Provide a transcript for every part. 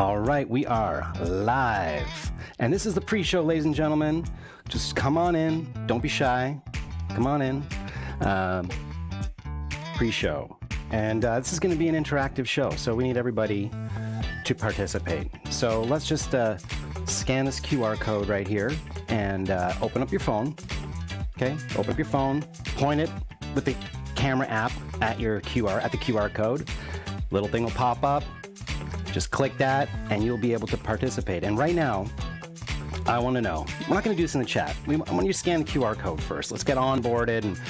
All right, we are live. And this is the pre-show, ladies and gentlemen. Just come on in. Don't be shy. Come on in. Pre-show. And this is going to be an interactive show, so we need everybody to participate. So let's just scan this QR code right here and open up your phone. Okay, open up your phone, point it with the camera app at the QR code. Little thing will pop up. Just click that and you'll be able to participate. And right now, I want to know, we're not going to do this in the chat. I want you to scan the QR code first. Let's get onboarded and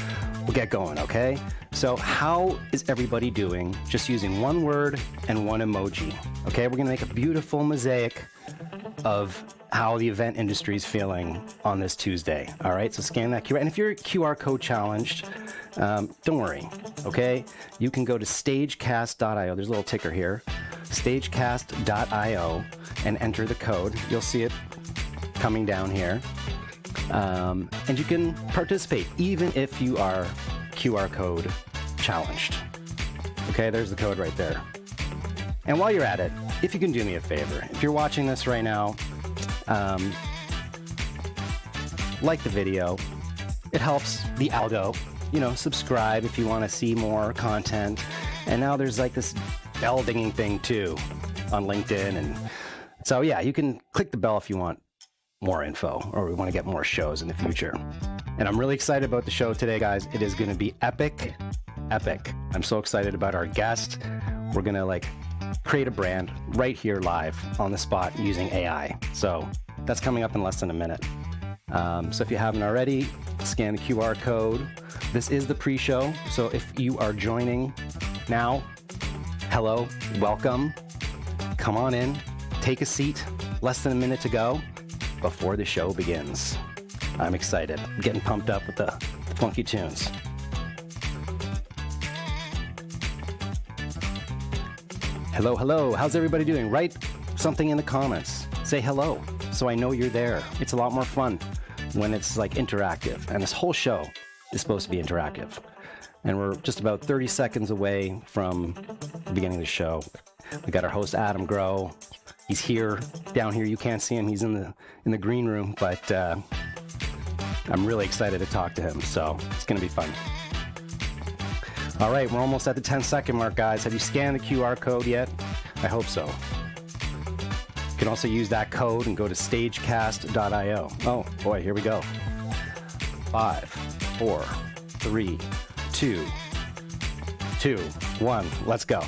we'll get going, okay? So how is everybody doing just using one word and one emoji? Okay, we're going to make a beautiful mosaic of how the event industry is feeling on this Tuesday. All right, so scan that QR. And if you're QR code challenged, don't worry, okay? You can go to stagecast.io. There's a little ticker here. Stagecast.io and enter the code. You'll see it coming down here. And you can participate even if you are QR code challenged. Okay, there's the code right there. And while you're at it, if you can do me a favor, if you're watching this right now, like the video. It helps the algo. Subscribe if you want to see more content. And now there's like this bell dinging thing too on LinkedIn. And so, yeah, you can click the bell if you want more info or we want to get more shows in the future. And I'm really excited about the show today, guys. It is going to be epic. I'm so excited about our guest. We're going to create a brand right here live on the spot using AI. So that's coming up in less than a minute. So if you haven't already, scan the QR code. This is the pre-show. So if you are joining now, hello, welcome. Come on in, take a seat. Less than a minute to go before the show begins. I'm excited. I'm getting pumped up with the funky tunes. Hello. How's everybody doing? Write something in the comments. Say hello so I know you're there. It's a lot more fun when it's interactive. And this whole show is supposed to be interactive. And we're just about 30 seconds away from the beginning of the show. We got our host, Adam Growe. He's here, down here. You can't see him. He's in the green room, but I'm really excited to talk to him. So it's going to be fun. All right, we're almost at the 10-second mark, guys. Have you scanned the QR code yet? I hope so. You can also use that code and go to stagecast.io. Oh, boy, here we go. 5, 4, 3, 2, 1. Let's go.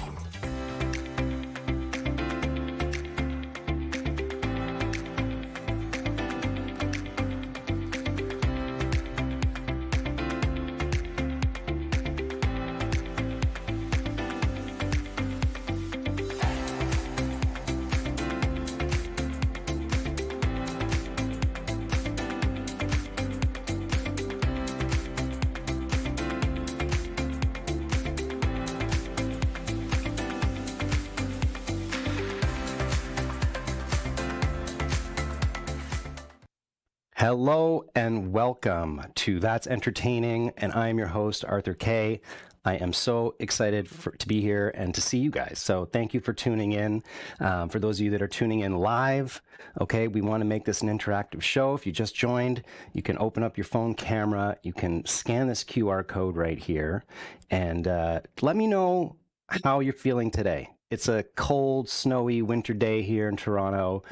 Hello and welcome to That's Entertaining, and I am your host, Arthur K. I am so excited to be here and to see you guys. So thank you for tuning in. For those of you that are tuning in live, okay, we want to make this an interactive show. If you just joined, you can open up your phone camera. You can scan this QR code right here and let me know how you're feeling today. It's a cold, snowy winter day here in Toronto.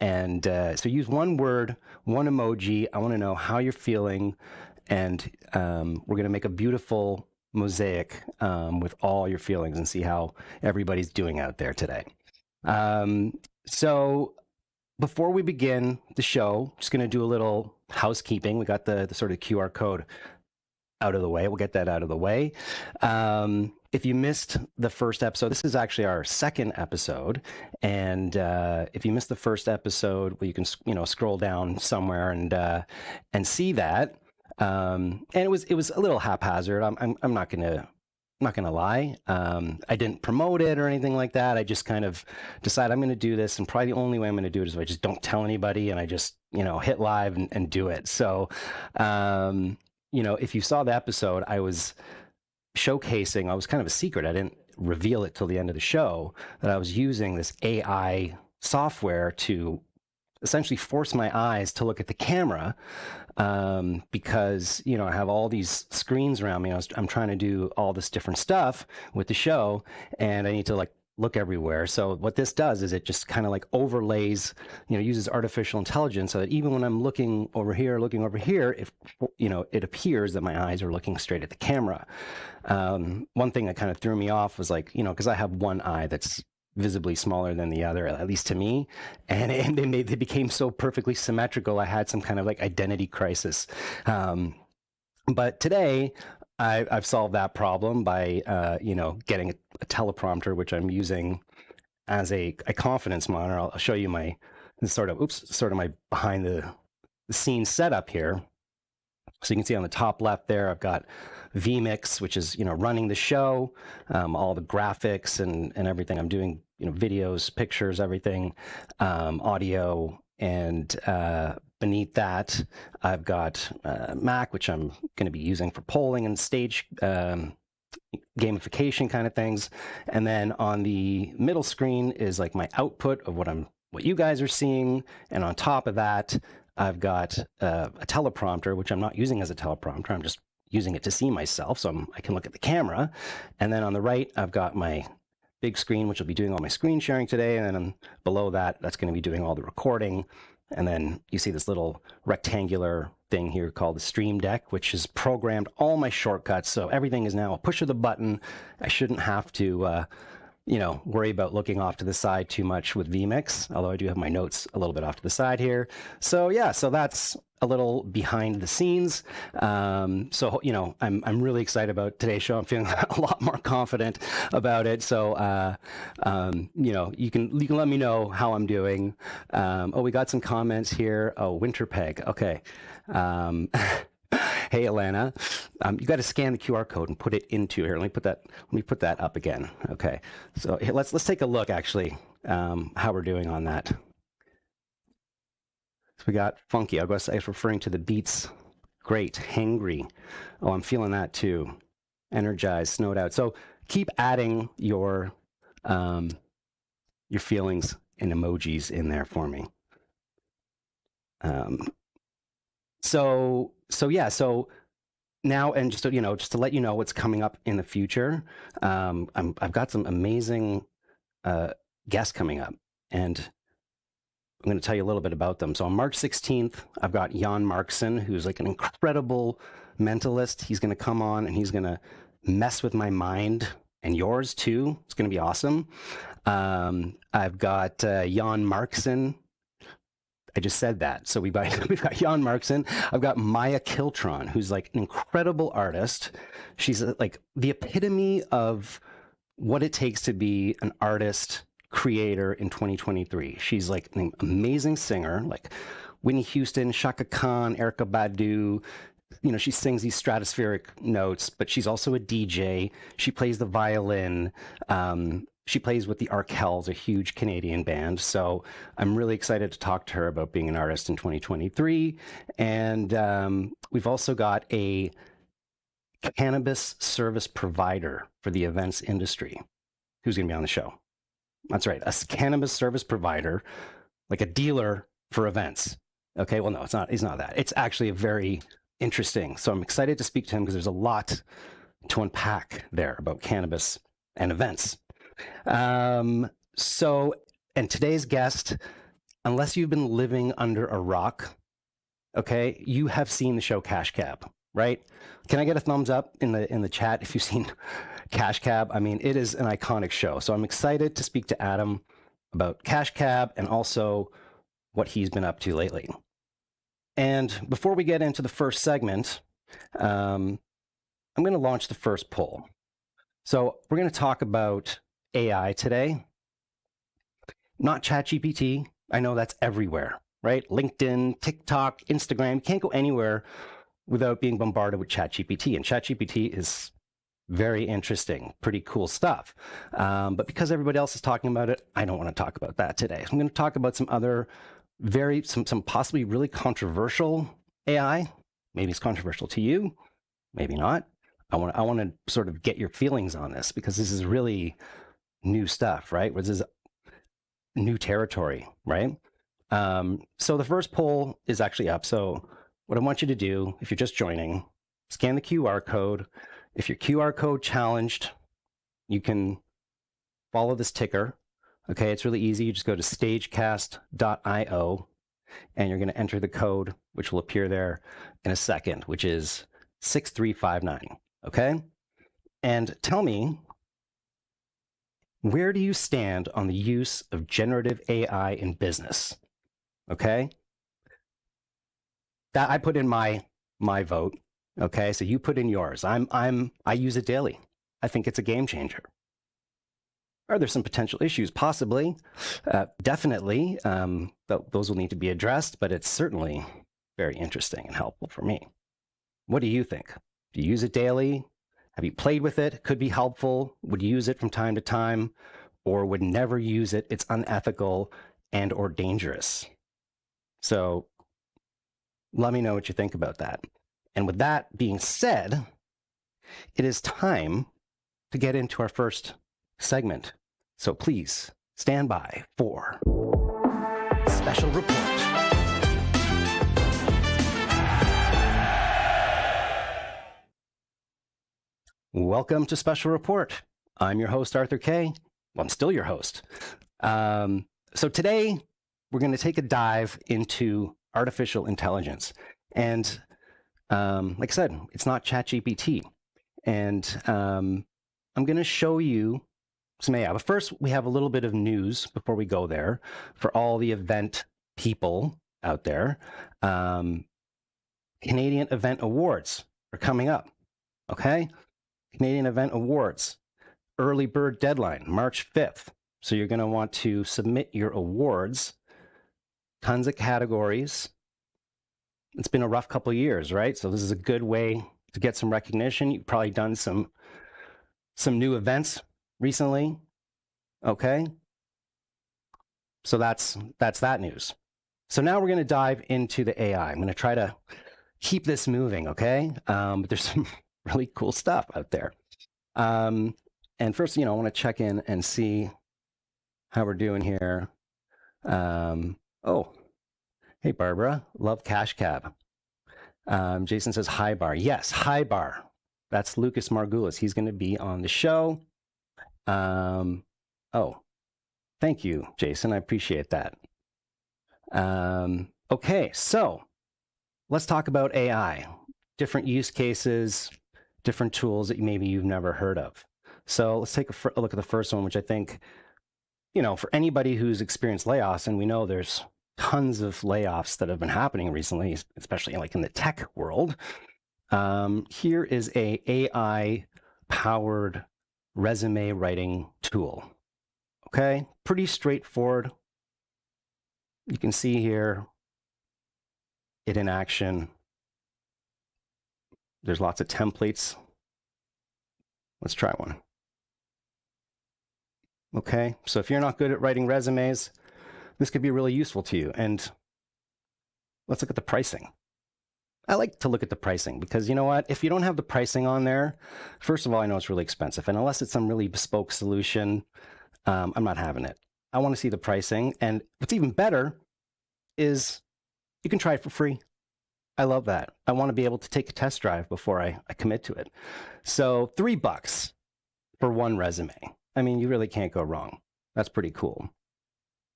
So use one word, one emoji. I want to know how you're feeling. And we're going to make a beautiful mosaic with all your feelings and see how everybody's doing out there today. So before we begin the show, just going to do a little housekeeping. We got the sort of QR code out of the way. We'll get that out of the way. If you missed the first episode, this is actually our second episode. And if you missed the first episode, well, you can scroll down somewhere and see that. And it was a little haphazard. I'm not gonna lie. I didn't promote it or anything like that. I just kind of decided I'm going to do this, and probably the only way I'm going to do it is if I just don't tell anybody and I just hit live and do it. So if you saw the episode, I was showcasing, I was kind of a secret. I didn't reveal it till the end of the show that I was using this AI software to essentially force my eyes to look at the camera, because I have all these screens around me. I'm trying to do all this different stuff with the show, and I need to look everywhere. So what this does is it just kind of overlays, uses artificial intelligence so that even when I'm looking over here, if it appears that my eyes are looking straight at the camera. One thing that kind of threw me off was because I have one eye that's visibly smaller than the other, at least to me, and they became so perfectly symmetrical. I had some kind of identity crisis. But today, I've solved that problem by getting a teleprompter, which I'm using as a confidence monitor. I'll show you my sort of my behind the scenes setup here. So you can see on the top left there, I've got vMix, which is running the show, all the graphics and everything. I'm doing videos, pictures, everything, audio, and beneath that, I've got Mac, which I'm going to be using for polling and stage gamification kind of things. And then on the middle screen is my output of what you guys are seeing, and on top of that, I've got a teleprompter, which I'm not using as a teleprompter. I'm just using it to see myself, so I can look at the camera. And then on the right, I've got my big screen, which will be doing all my screen sharing today. And then below that, that's going to be doing all the recording. And then you see this little rectangular thing here called the Stream Deck, which has programmed all my shortcuts. So everything is now a push of the button. I shouldn't have to worry about looking off to the side too much with vMix, although I do have my notes a little bit off to the side here. So yeah, so that's a little behind the scenes. So I'm really excited about today's show. I'm feeling a lot more confident about it. So you can let me know how I'm doing. We got some comments here. Oh, Winterpeg. Okay. Hey, Alana, you got to scan the QR code and put it into here. Let me put that up again. Okay, so let's take a look actually how we're doing on that. So we got funky. I was referring to the beats. Great, hangry. Oh, I'm feeling that too. Energized, snowed out. So keep adding your feelings and emojis in there for me. So yeah, so now, and just to let you know what's coming up in the future, I've got some amazing guests coming up, and I'm going to tell you a little bit about them. So on March 16th, I've got Jan Markson, who's an incredible mentalist. He's going to come on and he's going to mess with my mind and yours too. It's going to be awesome. I've got Jan Markson. I just said that. So we've got Jan Markson. I've got Maya Kiltron, who's an incredible artist. She's the epitome of what it takes to be an artist creator in 2023. She's an amazing singer, Whitney Houston, Shaka Khan, Erykah Badu. She sings these stratospheric notes, but she's also a DJ. She plays the violin. She plays with the Arkells, a huge Canadian band. So I'm really excited to talk to her about being an artist in 2023. And we've also got a cannabis service provider for the events industry who's going to be on the show. That's right, a cannabis service provider, like a dealer for events. Okay, well, no, it's not. He's not that. It's actually a very interesting. So I'm excited to speak to him because there's a lot to unpack there about cannabis and events. And today's guest, unless you've been living under a rock, okay, you have seen the show Cash Cab, right? Can I get a thumbs up in the chat if you've seen Cash Cab? I mean, it is an iconic show. So I'm excited to speak to Adam about Cash Cab and also what he's been up to lately. And before we get into the first segment, I'm going to launch the first poll. So we're going to talk about AI today, not ChatGPT. I know that's everywhere, right? LinkedIn, TikTok, Instagram. You can't go anywhere without being bombarded with ChatGPT. And ChatGPT is very interesting, pretty cool stuff. But because everybody else is talking about it, I don't want to talk about that today. I'm going to talk about some other some possibly really controversial AI. Maybe it's controversial to you, maybe not. I want to sort of get your feelings on this because this is really new stuff, right? This is new territory, right? So the first poll is actually up. So what I want you to do, if you're just joining, scan the QR code. If your QR code challenged, you can follow this ticker. Okay, it's really easy. You just go to stagecast.io and you're going to enter the code, which will appear there in a second, which is 6359. Okay? And tell me, where do you stand on the use of generative AI in business? Okay? That I put in my vote. Okay, so you put in yours. I use it daily. I think it's a game changer. Are there some potential issues? Possibly, definitely. Those will need to be addressed, but it's certainly very interesting and helpful for me. What do you think? Do you use it daily? Have you played with it? Could be helpful. Would you use it from time to time, or would never use it? It's unethical and or dangerous. So let me know what you think about that. And with that being said, it is time to get into our first segment. So please stand by for Special Report. Welcome to Special Report. I'm your host, Arthur Kay. Well, I'm still your host. So today, we're going to take a dive into artificial intelligence. And like I said, it's not ChatGPT. And I'm going to show you some AI. But first, we have a little bit of news before we go there for all the event people out there. Canadian Event Awards are coming up, okay? Canadian Event Awards, early bird deadline, March 5th. So you're going to want to submit your awards, tons of categories. It's been a rough couple of years, right? So this is a good way to get some recognition. You've probably done some new events recently, okay? So that's that news. So now we're going to dive into the AI. I'm going to try to keep this moving, okay? But there's some really cool stuff out there. And first, I want to check in and see how we're doing here. Oh, hey, Barbara. Love Cash Cab. Jason says, hi, Bar. Yes, hi, Bar. That's Lucas Margulis. He's going to be on the show. Oh, thank you, Jason. I appreciate that. Okay, so let's talk about AI. Different use cases, different tools that maybe you've never heard of. So let's take a look at the first one, which I think, for anybody who's experienced layoffs, and we know there's tons of layoffs that have been happening recently, especially like in the tech world. Here is a AI-powered resume writing tool. Okay, pretty straightforward. You can see here it in action. There's lots of templates. Let's try one. Okay, so if you're not good at writing resumes, this could be really useful to you. And let's look at the pricing. I like to look at the pricing because you know what? If you don't have the pricing on there, first of all, I know it's really expensive. And unless it's some really bespoke solution, I'm not having it. I want to see the pricing. And what's even better is you can try it for free. I love that. I want to be able to take a test drive before I commit to it. So $3 for one resume. I mean, you really can't go wrong. That's pretty cool.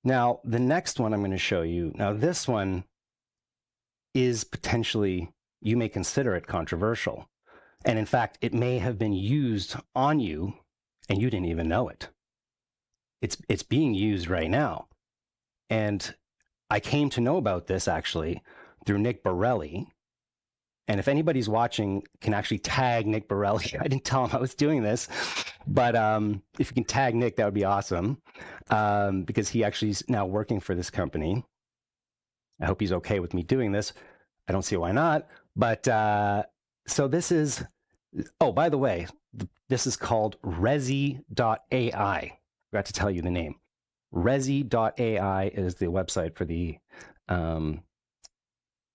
Now, the next one I'm going to show you. Now, this one is potentially, you may consider it controversial. And in fact, it may have been used on you and you didn't even know it. It's being used right now. And I came to know about this actually through Nick Borelli. And if anybody's watching, can actually tag Nick Borelli. I didn't tell him I was doing this, but if you can tag Nick, that would be awesome, because he actually is now working for this company. I hope he's okay with me doing this. I don't see why not. But so this is, oh, by the way, this is called Resi.ai. Forgot to tell you the name. Resi.ai is the website for the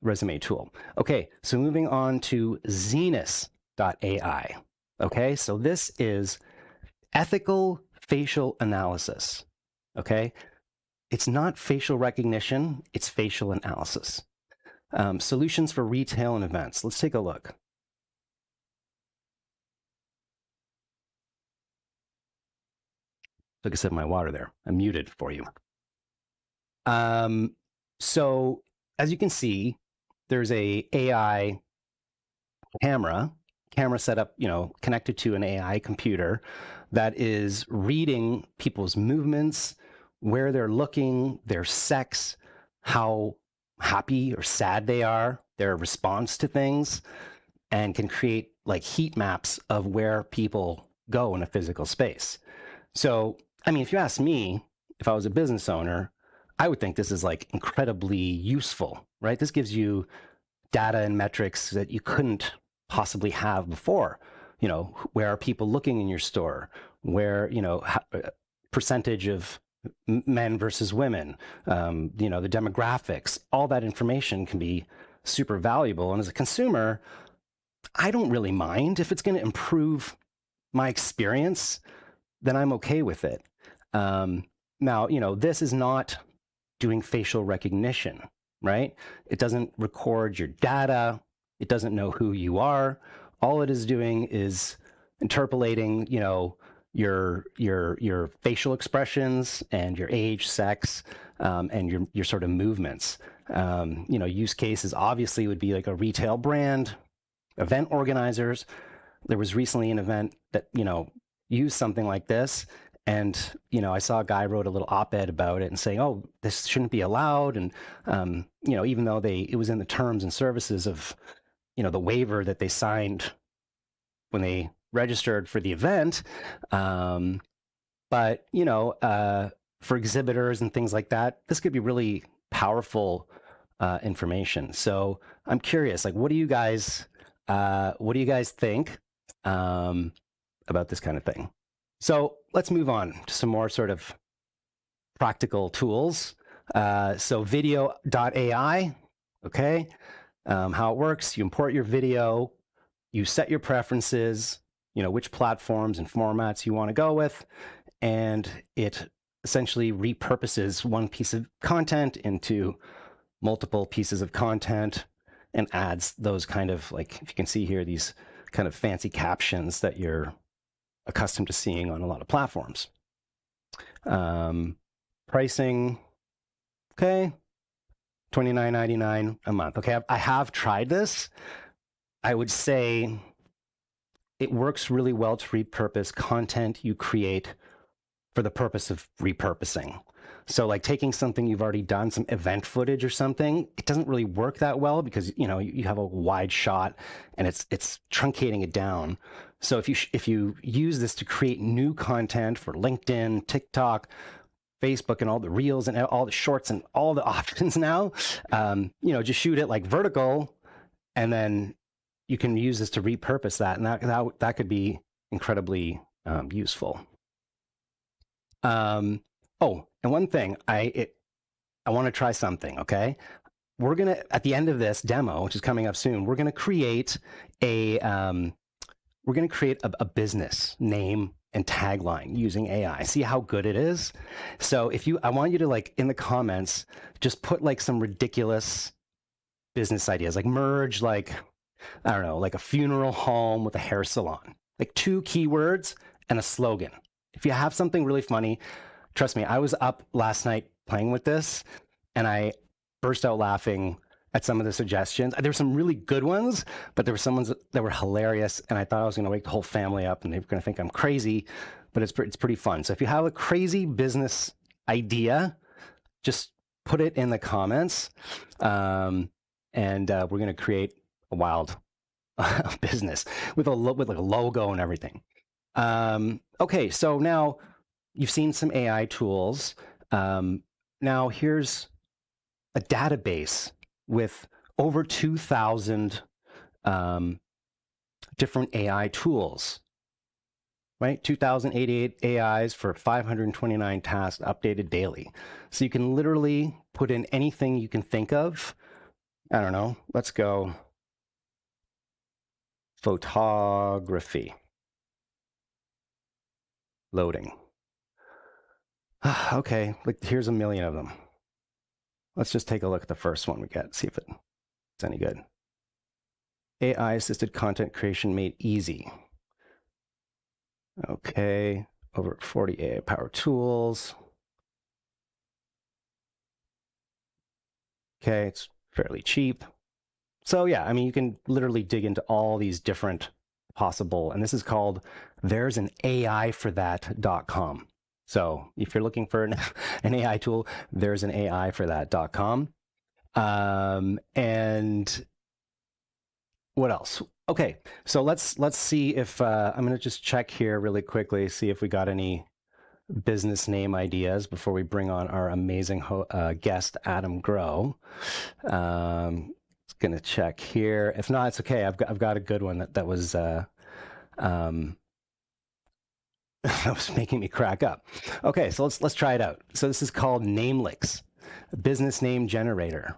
resume tool. Okay, so moving on to Zenus.ai. Okay, so this is ethical facial analysis. Okay, it's not facial recognition, it's facial analysis. Solutions for retail and events. Let's take a look. Took a sip of my water there. I'm muted for you. So as you can see, there's a AI camera set up, connected to an AI computer that is reading people's movements, where they're looking, their sex, how happy or sad they are, their response to things, and can create like heat maps of where people go in a physical space. So, I mean, if you ask me, if I was a business owner, I would think this is like incredibly useful, right? This gives you data and metrics that you couldn't possibly have before. Where are people looking in your store? Where, percentage of men versus women, the demographics, all that information can be super valuable. And as a consumer, I don't really mind if it's going to improve my experience, then I'm okay with it. Now, this is not doing facial recognition, right? It doesn't record your data. It doesn't know who you are. All it is doing is interpolating, your facial expressions and your age, sex, and your sort of movements. Use cases obviously would be like a retail brand, event organizers. There was recently an event that used something like this, and I saw a guy wrote a little op-ed about it and saying, oh, this shouldn't be allowed. And even though it was in the terms and services of the waiver that they signed when they registered for the event, but for exhibitors and things like that, this could be really powerful information. So I'm curious, like, what do you guys think about this kind of thing? So let's move on to some more sort of practical tools. So video.ai, okay? How it works, you import your video, you set your preferences, which platforms and formats you want to go with, and it essentially repurposes one piece of content into multiple pieces of content and adds those kind of, like, if you can see here, these kind of fancy captions that you're accustomed to seeing on a lot of platforms. Pricing, okay, $29.99 a month. Okay, I have tried this. I would say it works really well to repurpose content you create for the purpose of repurposing. So like taking something you've already done, some event footage or something, it doesn't really work that well because you have a wide shot and it's truncating it down. So if you use this to create new content for LinkedIn, TikTok, Facebook, and all the reels and all the shorts and all the options now, just shoot it like vertical, and then you can use this to repurpose that, and that could be incredibly useful. Oh, and one thing, I want to try something. Okay, we're gonna, at the end of this demo, which is coming up soon, we're gonna create a business name and tagline using AI. See how good it is. So I want you to, like, in the comments, just put like some ridiculous business ideas, like merge, like, I don't know, like a funeral home with a hair salon, like 2 keywords and a slogan. If you have something really funny, trust me, I was up last night playing with this and I burst out laughing at some of the suggestions. There were some really good ones, but there were some ones that were hilarious, and I thought I was going to wake the whole family up and they were going to think I'm crazy, but it's pretty fun. So if you have a crazy business idea, just put it in the comments, and we're going to create a wild business with like a logo and everything. Okay, so now you've seen some AI tools. Now here's a database with over 2,000 different AI tools, right? 2,088 AIs for 529 tasks updated daily. So you can literally put in anything you can think of. I don't know, let's go photography. Loading. Okay, like here's a million of them. Let's just take a look at the first one we get, see if it's any good. AI-assisted content creation made easy. Okay, over 40 AI power tools. Okay, it's fairly cheap. So yeah, I mean, you can literally dig into all these different possible, and this is called there's an AI for that.com. So if you're looking for an AI tool, there's an AI for that.com. And what else? Okay, so let's see if I'm going to just check here really quickly, see if we got any business name ideas before we bring on our amazing guest, Adam Growe. Going to check here. If not, it's okay. I've got a good one that was that was making me crack up. Okay, so let's try it out. So this is called Namelix, business name generator.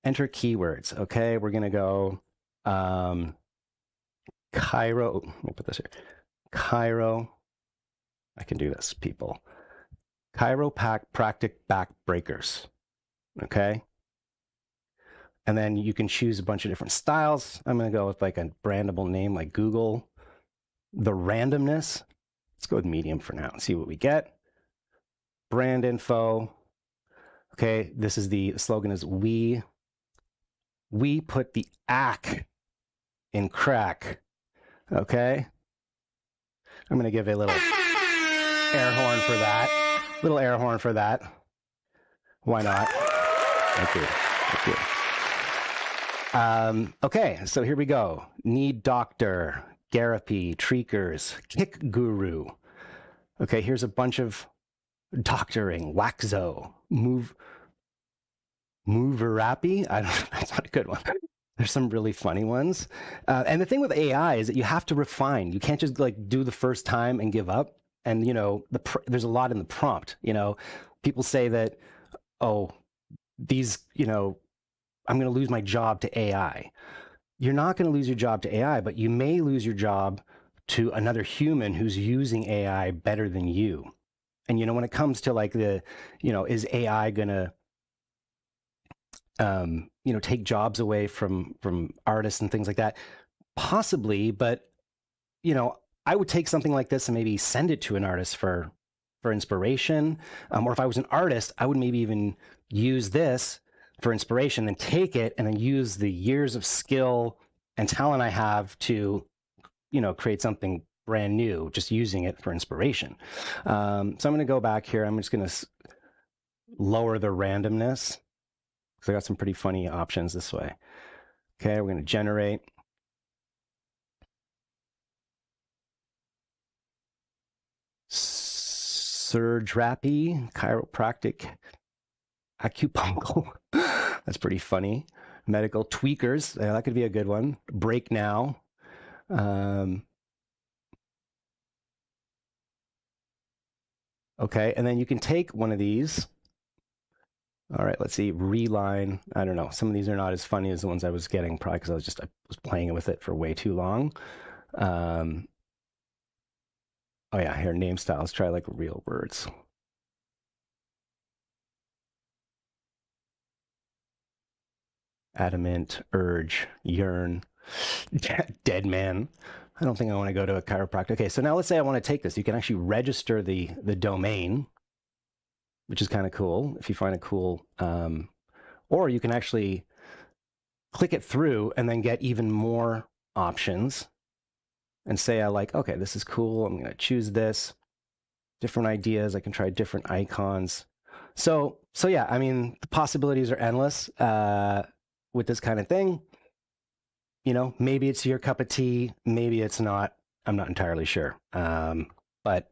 Enter keywords. Okay, we're gonna go Cairo. Let me put this here. Cairo. I can do this, people. Chiropractic back breakers. Okay. And then you can choose a bunch of different styles. I'm going to go with like a brandable name like Google. The randomness. Let's go with medium for now and see what we get. Brand info. Okay, this is the slogan is we put the ack in crack. Okay. I'm going to give a little air horn for that. Little air horn for that. Why not? Thank you. Thank you. Okay, so here we go. Need doctor, therapy, treakers, kick guru. Okay, here's a bunch of doctoring, waxo, moverappy. I don't. That's not a good one. There's some really funny ones. And the thing with AI is that you have to refine. You can't just like do the first time and give up. And you know, there's a lot in the prompt. You know, people say that, oh, these, you know, I'm going to lose my job to AI. You're not going to lose your job to AI, but you may lose your job to another human who's using AI better than you. And, you know, when it comes to like the, you know, is AI going to, you know, take jobs away from artists and things like that? Possibly, but, you know, I would take something like this and maybe send it to an artist for inspiration. Or if I was an artist, I would maybe even use this for inspiration, then take it and then use the years of skill and talent I have to, you know, create something brand new, just using it for inspiration. So I'm going to go back here. I'm just going to lower the randomness because I got some pretty funny options this way. Okay, we're going to generate. Surgery, chiropractic, acupuncture. That's pretty funny. Medical tweakers. Yeah, that could be a good one. Break now. Okay, and then you can take one of these. All right, let's see. Reline. I don't know. Some of these are not as funny as the ones I was getting, probably because I was playing with it for way too long. Oh yeah, here, name styles. Try like real words. Adamant, urge, yearn, dead man. I don't think I want to go to a chiropractor. Okay, so now let's say I want to take this. You can actually register the domain, which is kind of cool if you find a cool, or you can actually click it through and then get even more options and say, I like, okay, this is cool. I'm going to choose this. Different ideas. I can try different icons. So yeah, I mean, the possibilities are endless with this kind of thing. You know, maybe it's your cup of tea, maybe it's not. I'm not entirely sure. But,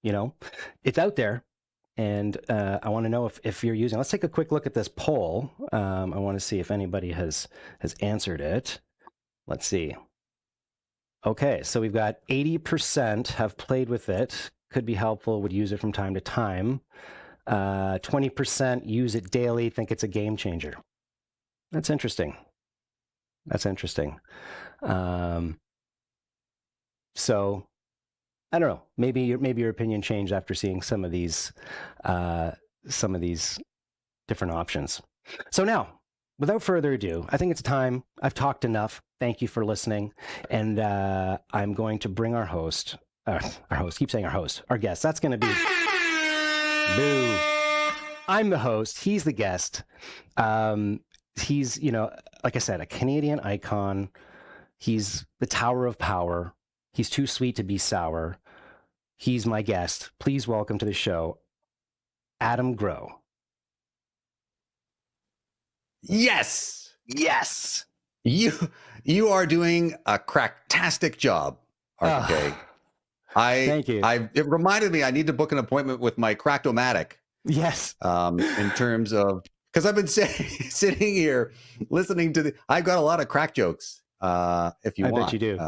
you know, it's out there. And I want to know if you're using. Let's take a quick look at this poll. I want to see if anybody has answered it. Let's see. Okay, so we've got 80% have played with it. Could be helpful, would use it from time to time. 20% use it daily, think it's a game changer. That's interesting. That's interesting. So I don't know. Maybe your opinion changed after seeing some of these different options. So now, without further ado, I think it's time. I've talked enough. Thank you for listening, and I'm going to bring our host. Our host. Keep saying our host. Our guest. That's going to be Boo. I'm the host. He's the guest. He's, like I said, a Canadian icon. He's the Tower of Power. He's too sweet to be sour. He's my guest. Please welcome to the show, Adam Growe. Yes. Yes. You are doing a cracktastic job, RJ. Thank you. It reminded me I need to book an appointment with my Crack-O-Matic. Yes. In terms of, because I've been sitting here listening to I've got a lot of crack jokes. If you want, I bet you do.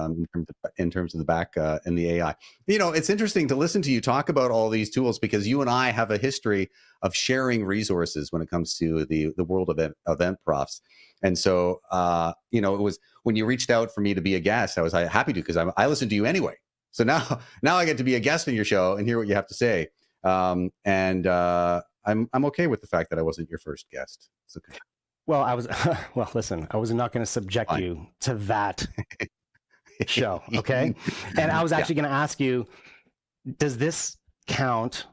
In terms of the back in the AI, it's interesting to listen to you talk about all these tools because you and I have a history of sharing resources when it comes to the world of event profs. And so, it was when you reached out for me to be a guest, I was happy to because I listened to you anyway. So now I get to be a guest on your show and hear what you have to say. I'm okay with the fact that I wasn't your first guest. It's okay. Well, listen, I was not going to subject you to that show, okay? And I was actually going to ask you, does this count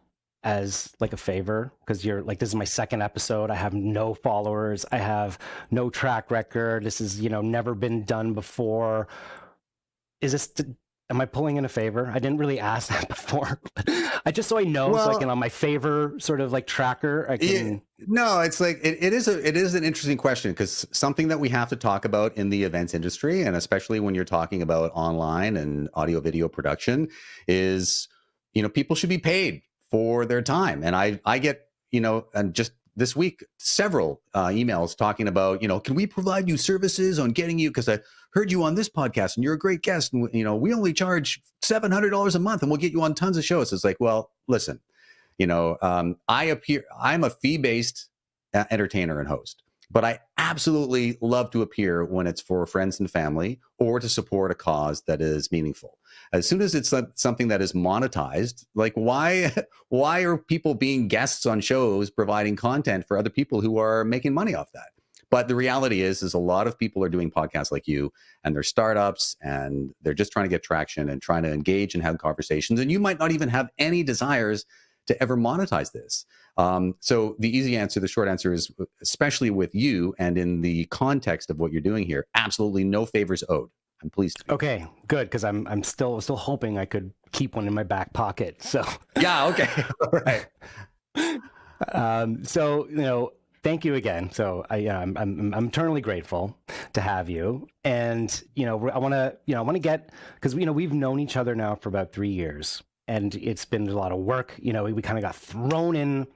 as like a favor? Because you're like, this is my second episode. I have no followers. I have no track record. This is, never been done before. Am I pulling in a favor? I didn't really ask that before. I just so I know, so I can on my favor sort of like tracker. I can. No, it's like it is an interesting question because something that we have to talk about in the events industry, and especially when you're talking about online and audio video production, is people should be paid for their time, and I get and just this week several emails talking about can we provide you services on getting you because I heard you on this podcast and you're a great guest and we only charge $700 a month and we'll get you on tons of shows. It's like, well, listen, I'm a fee-based entertainer and host, but I absolutely love to appear when it's for friends and family or to support a cause that is meaningful. As soon as it's something that is monetized, like why are people being guests on shows providing content for other people who are making money off that? But the reality is a lot of people are doing podcasts like you and they're startups and they're just trying to get traction and trying to engage and have conversations. And you might not even have any desires to ever monetize this. So the short answer is, especially with you and in the context of what you're doing here, absolutely no favors owed. I'm pleased to be. Okay, good, because I'm still hoping I could keep one in my back pocket. So yeah, okay, all right. So thank you again. So I'm eternally grateful to have you. And I want to get, because we've known each other now for about 3 years, and it's been a lot of work. We kind of got thrown in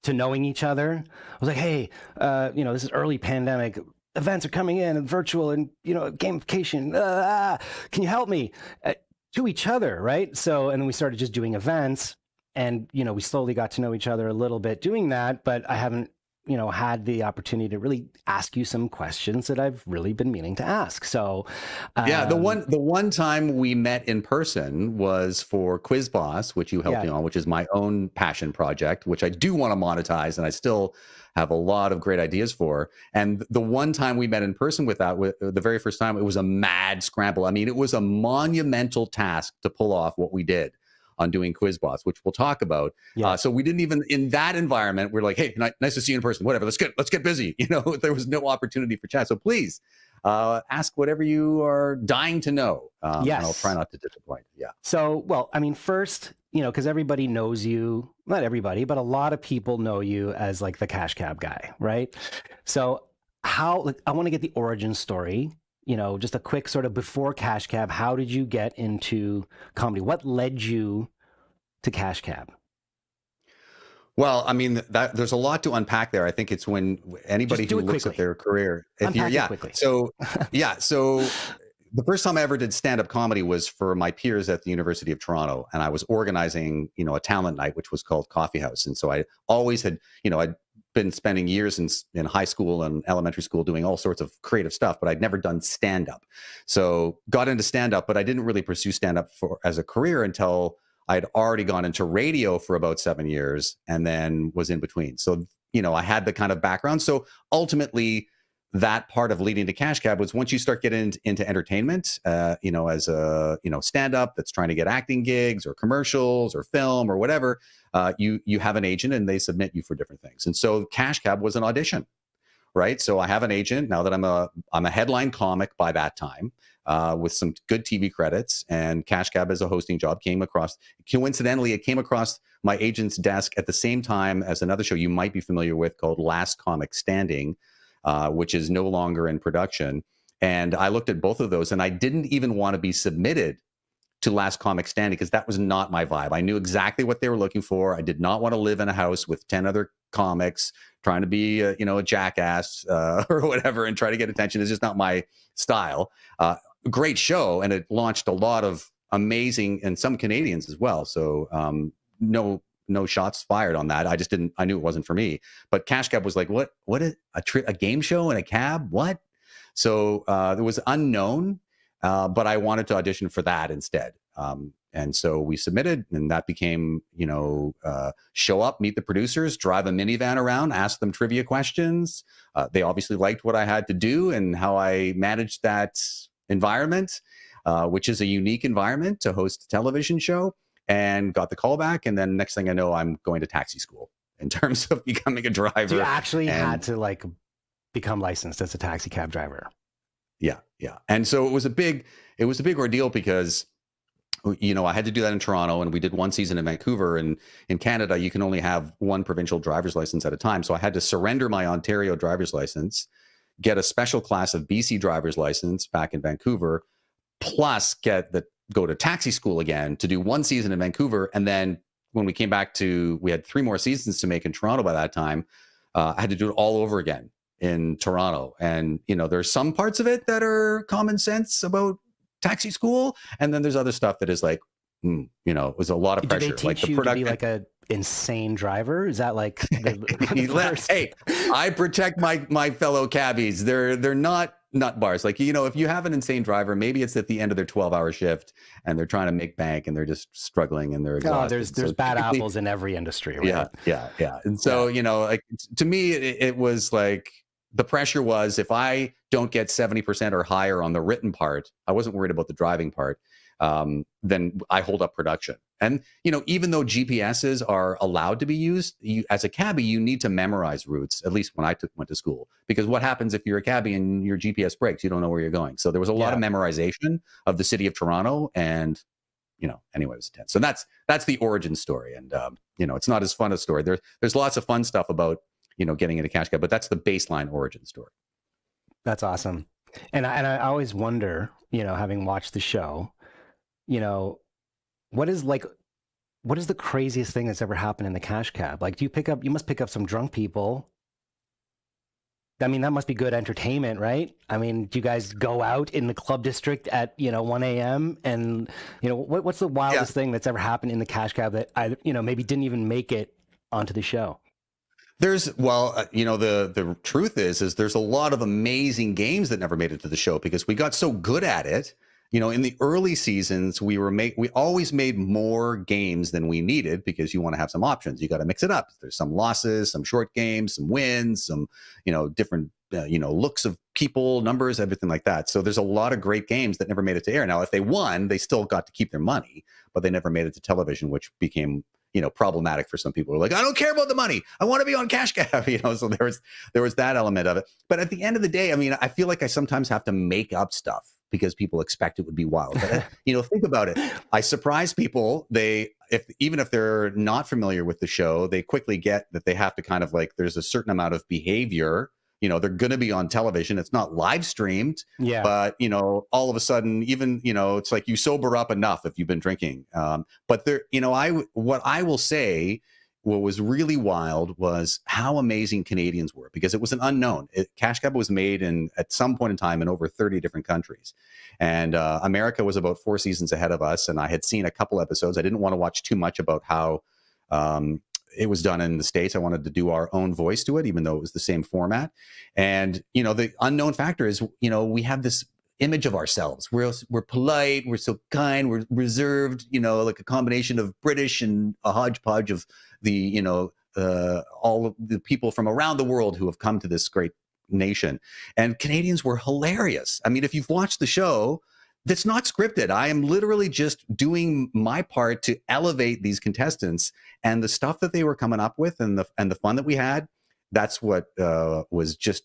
to knowing each other. I was like, hey, this is early pandemic. Events are coming in and virtual and, gamification. Can you help me? To each other, right? So, and then we started just doing events and, we slowly got to know each other a little bit doing that, but I haven't, had the opportunity to really ask you some questions that I've really been meaning to ask. So, yeah, the one time we met in person was for Quiz Boss, which you helped me on, which is my own passion project, which I do want to monetize, and I still have a lot of great ideas for. And the one time we met in person with the very first time, it was a mad scramble. I mean, it was a monumental task to pull off what we did on doing Quiz Boss, which we'll talk about. Yeah. So we didn't even, in that environment, we're like, hey, nice to see you in person, whatever, let's get busy. There was no opportunity for chat. So please ask whatever you are dying to know. Yes. And I'll try not to disappoint. Yeah. So, well, I mean, first, because everybody knows you, not everybody, but a lot of people know you as like the Cash Cab guy, right? So I want to get the origin story, just a quick sort of before Cash Cab. How did you get into comedy? What led you to Cash Cab? Well, I mean, there's a lot to unpack there. I think it's when anybody who looks at their career, quickly. So the first time I ever did stand-up comedy was for my peers at the University of Toronto, and I was organizing, a talent night, which was called Coffee House. And so I always had, I'd been spending years in high school and elementary school doing all sorts of creative stuff, but I'd never done stand-up. So got into stand-up, but I didn't really pursue stand-up as a career until I'd already gone into radio for about 7 years and then was in between. So, I had the kind of background. So ultimately, that part of leading to Cash Cab was once you start getting into entertainment, as a, stand-up that's trying to get acting gigs or commercials or film or whatever, you have an agent and they submit you for different things. And so Cash Cab was an audition, right? So I have an agent now that I'm a headline comic by that time, with some good TV credits, and Cash Cab as a hosting job coincidentally, it came across my agent's desk at the same time as another show you might be familiar with called Last Comic Standing, which is no longer in production. And I looked at both of those and I didn't even want to be submitted to Last Comic Standing because that was not my vibe. I knew exactly what they were looking for. I did not want to live in a house with 10 other comics trying to be, a jackass or whatever and try to get attention. It's just not my style. Great show. And it launched a lot of amazing, and some Canadians as well. So no shots fired on that. I knew it wasn't for me. But Cash Cab was like, what is a game show in a cab? What? So it was unknown, but I wanted to audition for that instead. And so we submitted, and that became, show up, meet the producers, drive a minivan around, ask them trivia questions. They obviously liked what I had to do and how I managed that environment, which is a unique environment to host a television show, and got the call back. And then next thing I know, I'm going to taxi school in terms of becoming a driver. So you actually had to become licensed as a taxi cab driver. Yeah. And so it was a big ordeal because, I had to do that in Toronto, and we did one season in Vancouver, and in Canada, you can only have one provincial driver's license at a time. So I had to surrender my Ontario driver's license, get a special class of BC driver's license back in Vancouver, plus go to taxi school again to do one season in Vancouver. And then when we came back we had 3 more seasons to make in Toronto by that time. I had to do it all over again in Toronto. And, there's some parts of it that are common sense about taxi school. And then there's other stuff that is like, it was a lot of pressure. Did they teach you to be like a insane driver? Is that like Hey, I protect my fellow cabbies. They're not nut bars. Like, if you have an insane driver, maybe it's at the end of their 12-hour shift and they're trying to make bank and they're just struggling and they're exhausted. There's bad apples in every industry, right? Yeah. And so, to me, it was like, the pressure was, if I don't get 70% or higher on the written part, I wasn't worried about the driving part, then I hold up production. And, even though GPSs are allowed to be used, as a cabbie, you need to memorize routes, at least when I went to school. Because what happens if you're a cabbie and your GPS breaks? You don't know where you're going. So there was a lot of memorization of the city of Toronto, and, anyway, it was intense. So that's the origin story. And, it's not as fun a story. There's lots of fun stuff about, getting into Cash Cab, but that's the baseline origin story. That's awesome. And I always wonder, having watched the show, what is the craziest thing that's ever happened in the Cash Cab? Like, you must pick up some drunk people. I mean, that must be good entertainment, right? I mean, do you guys go out in the club district at, 1 a.m. and, what's the wildest thing that's ever happened in the Cash Cab that maybe didn't even make it onto the show? The truth is there's a lot of amazing games that never made it to the show because we got so good at it. In the early seasons, we always made more games than we needed because you want to have some options. You got to mix it up. There's some losses, some short games, some wins, some, different, looks of people, numbers, everything like that. So there's a lot of great games that never made it to air. Now, if they won, they still got to keep their money, but they never made it to television, which became problematic for some people who are like, I don't care about the money. I want to be on Cash Cab, so there was that element of it. But at the end of the day, I mean, I feel like I sometimes have to make up stuff because people expect it would be wild. But, think about it. I surprise people. Even if they're not familiar with the show, they quickly get that they have to kind of there's a certain amount of behavior. They're going to be on television. It's not live streamed. Yeah. But, all of a sudden, even, it's like you sober up enough if you've been drinking. But there, what I will say, what was really wild was how amazing Canadians were because it was an unknown. Cash Cab was made at some point in time in over 30 different countries. And America was about 4 seasons ahead of us. And I had seen a couple episodes. I didn't want to watch too much about how it was done in the States, I wanted to do our own voice to it, even though it was the same format. And, the unknown factor is, we have this image of ourselves. We're polite, we're so kind, we're reserved, like a combination of British and a hodgepodge of the, all of the people from around the world who have come to this great nation. And Canadians were hilarious. I mean, if you've watched the show, that's not scripted. I am literally just doing my part to elevate these contestants, and the stuff that they were coming up with, and the fun that we had. That's what was just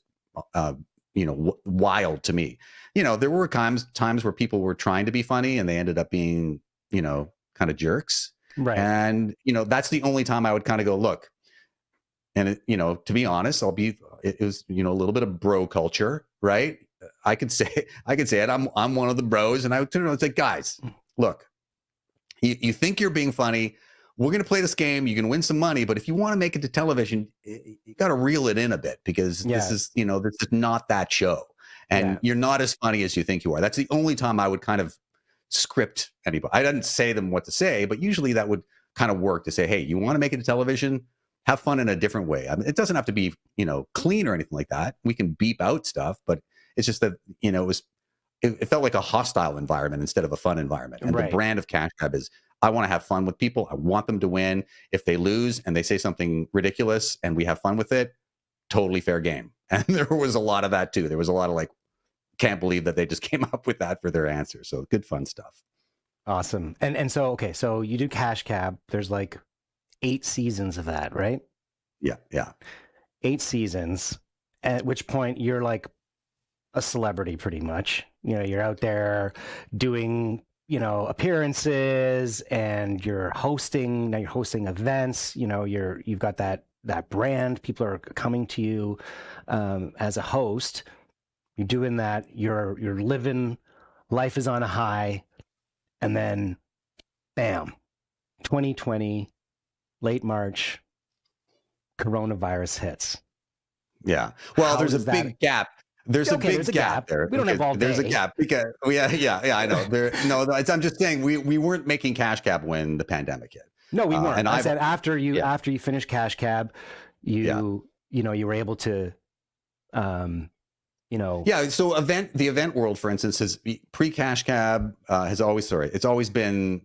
wild to me. There were times where people were trying to be funny and they ended up being kind of jerks. Right. And that's the only time I would kind of go, look. And to be honest, it was a little bit of bro culture, right? I could say it. I'm one of the bros, and I would turn around and say, guys, look, you think you're being funny. We're going to play this game. You can win some money, but if you want to make it to television, you got to reel it in a bit, because this is not that show, and you're not as funny as you think you are. That's the only time I would kind of script anybody. I didn't say them what to say, but usually that would kind of work to say, hey, you want to make it to television? Have fun in a different way. I mean, it doesn't have to be, clean or anything like that. We can beep out stuff, but it's just that, it felt like a hostile environment instead of a fun environment. And the brand of Cash Cab is, I want to have fun with people. I want them to win. If they lose and they say something ridiculous and we have fun with it, totally fair game. And there was a lot of that too. There was a lot of like, can't believe that they just came up with that for their answer. So good, fun stuff. Awesome. And so, okay, so you do Cash Cab. There's like 8 seasons of that, right? Yeah. 8 seasons, at which point you're like a celebrity pretty much. You're out there doing, appearances, and you're hosting events. You've got that brand. People are coming to you as a host. You're doing that. You're living, life is on a high, and then bam, 2020, late March, coronavirus hits. Yeah. Well, there's a big gap. There's a big gap there. We don't have all day. There's a gap because I know. I'm just saying we weren't making Cash Cab when the pandemic hit. No, we weren't. And I said after you finished Cash Cab, you were able to, Yeah. So the event world, for instance, is pre-Cash Cab it's always been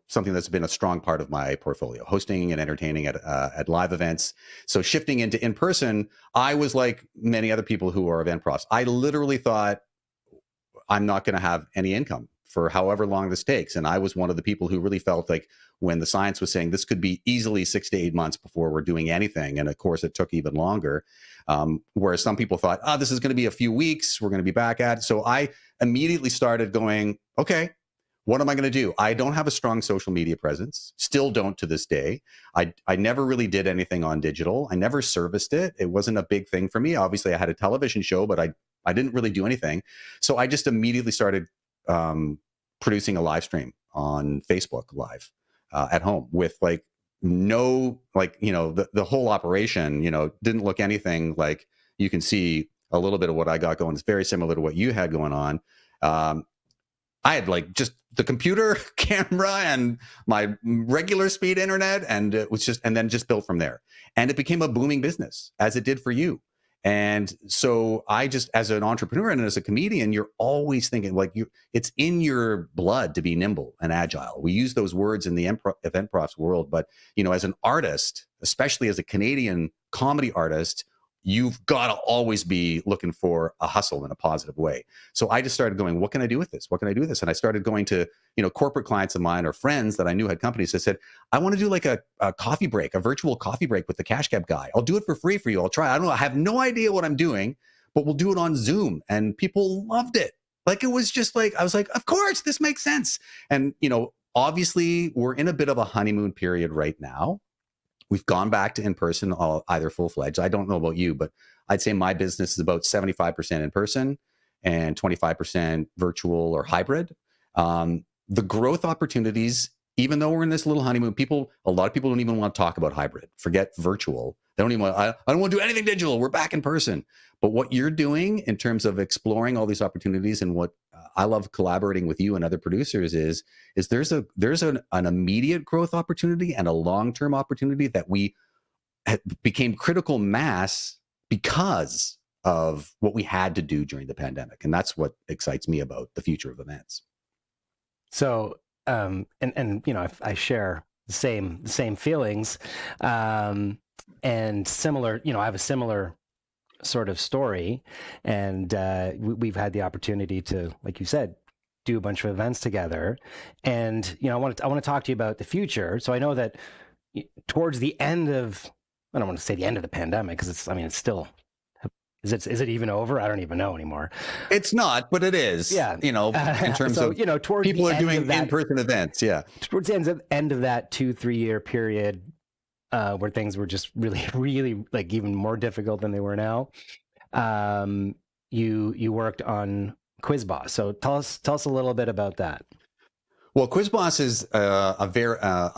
something that's been a strong part of my portfolio, hosting and entertaining at live events. So shifting into in-person, I was like many other people who are event profs. I literally thought I'm not going to have any income for however long this takes. And I was one of the people who really felt like when the science was saying this could be easily 6 to 8 months before we're doing anything. And of course it took even longer. Whereas some people thought, this is going to be a few weeks. We're going to be back at it. So I immediately started going, okay, what am I going to do? I don't have a strong social media presence. Still don't to this day. I never really did anything on digital. I never serviced it. It wasn't a big thing for me. Obviously, I had a television show, but I didn't really do anything. So I just immediately started producing a live stream on Facebook Live at home with the whole operation, didn't look anything like you can see a little bit of what I got going. It's very similar to what you had going on. I had just the computer camera and my regular speed internet, and it was then just built from there. And it became a booming business, as it did for you. And so I just, as an entrepreneur and as a comedian, you're always thinking it's in your blood to be nimble and agile. We use those words in the event profs world, but as an artist, especially as a Canadian comedy artist, you've got to always be looking for a hustle in a positive way. So I just started going, what can I do with this? What can I do with this? And I started going to, corporate clients of mine or friends that I knew had companies that said, I want to do like a coffee break, a virtual coffee break with the Cash Cab guy. I'll do it for free for you. I'll try. I don't know. I have no idea what I'm doing, but we'll do it on Zoom. And people loved it. It was just I was like, of course, this makes sense. And, obviously we're in a bit of a honeymoon period right now. We've gone back to in-person, either full-fledged. I don't know about you, but I'd say my business is about 75% in-person and 25% virtual or hybrid. The growth opportunities, even though we're in this little honeymoon, a lot of people don't even want to talk about hybrid. Forget virtual. They don't even I don't want to do anything digital. We're back in person. But what you're doing in terms of exploring all these opportunities and what I love collaborating with you and other producers is there's an immediate growth opportunity and a long-term opportunity that we became critical mass because of what we had to do during the pandemic. And that's what excites me about the future of events. So, and you know, I share the same feelings, and similar. You know, I have a similar sort of story, and we've had the opportunity to, like you said, do a bunch of events together. And you know, I want to talk to you about the future. So I know that towards the end of, I don't want to say the end of the pandemic because it's still. Is it even over? I don't even know anymore. It's not, but it is. Yeah. You know, in terms so, of, you know, towards people are doing in-person events. Yeah. Towards the end of that 2-3 year period, where things were just really, really like even more difficult than they were now. You worked on Quiz Boss. So tell us a little bit about that. Well, Quiz Boss is a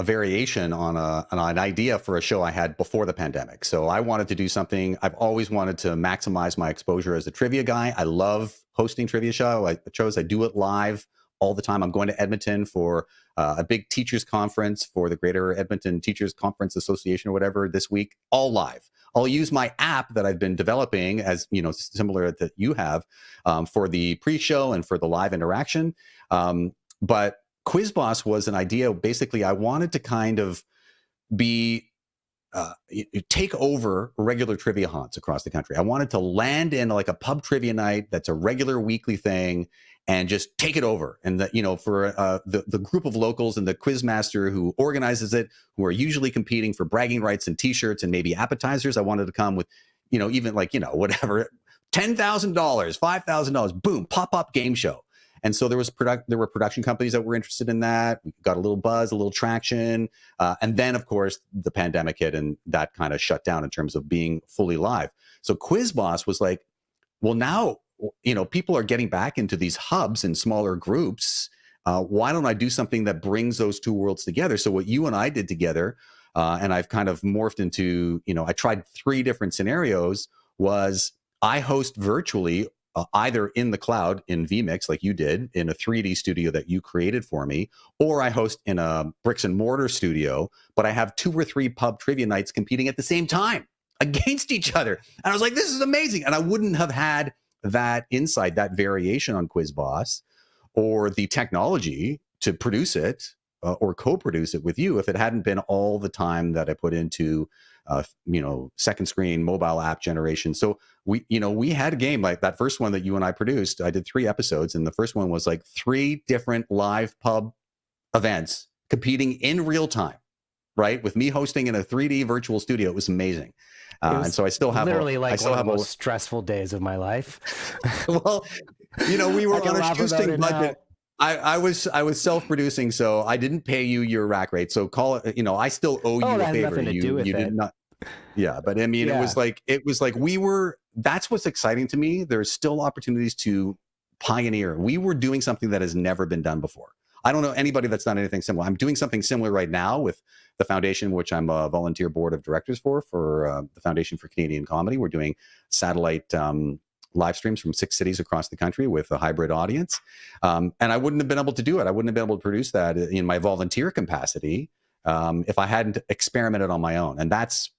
variation on an idea for a show I had before the pandemic. So I wanted to do something. I've always wanted to maximize my exposure as a trivia guy. I love hosting trivia shows. I do it live all the time. I'm going to Edmonton for a big teachers conference for the Greater Edmonton Teachers Conference Association or whatever this week, all live. I'll use my app that I've been developing, as you know, similar that you have, for the pre-show and for the live interaction. But Quiz Boss was an idea. Basically, I wanted to kind of take over regular trivia haunts across the country. I wanted to land in like a pub trivia night that's a regular weekly thing and just take it over. And that, you know, for the group of locals and the quiz master who organizes it, who are usually competing for bragging rights and t-shirts and maybe appetizers, I wanted to come with, you know, even like, you know, whatever, $10,000, $5,000, boom, pop-up game show. And so there were production companies that were interested in that. We got a little buzz, a little traction. And then, of course, the pandemic hit and that kind of shut down in terms of being fully live. So Quiz Boss was like, well, now, you know, people are getting back into these hubs in smaller groups. Why don't I do something that brings those two worlds together? So what you and I did together, and I've kind of morphed into, you know, I tried 3 different scenarios, was I host virtually either in the cloud in vMix, like you did, in a 3D studio that you created for me, or I host in a bricks and mortar studio, but I have 2 or 3 pub trivia nights competing at the same time against each other. And I was like, this is amazing. And I wouldn't have had that insight, that variation on Quiz Boss, or the technology to produce it or co-produce it with you if it hadn't been all the time that I put into you know, second screen mobile app generation. So we had a game like that first one that you and I produced. I did 3 episodes, and the first one was like 3 different live pub events competing in real time, right? With me hosting in a 3D virtual studio. It was amazing. And so I still have literally one of the most stressful days of my life. Well, you know, we were on a shoestring budget. I was self-producing, so I didn't pay you your rack rate. So call it, you know, I still owe you a favor. You did not. Yeah, but I mean, it was like that's what's exciting to me. There's still opportunities to pioneer. We were doing something that has never been done before. I don't know anybody that's done anything similar. I'm doing something similar right now with the foundation, which I'm a volunteer board of directors for the Foundation for Canadian Comedy. We're doing satellite live streams from 6 cities across the country with a hybrid audience. And I wouldn't have been able to do it. I wouldn't have been able to produce that in my volunteer capacity if I hadn't experimented on my own. And that's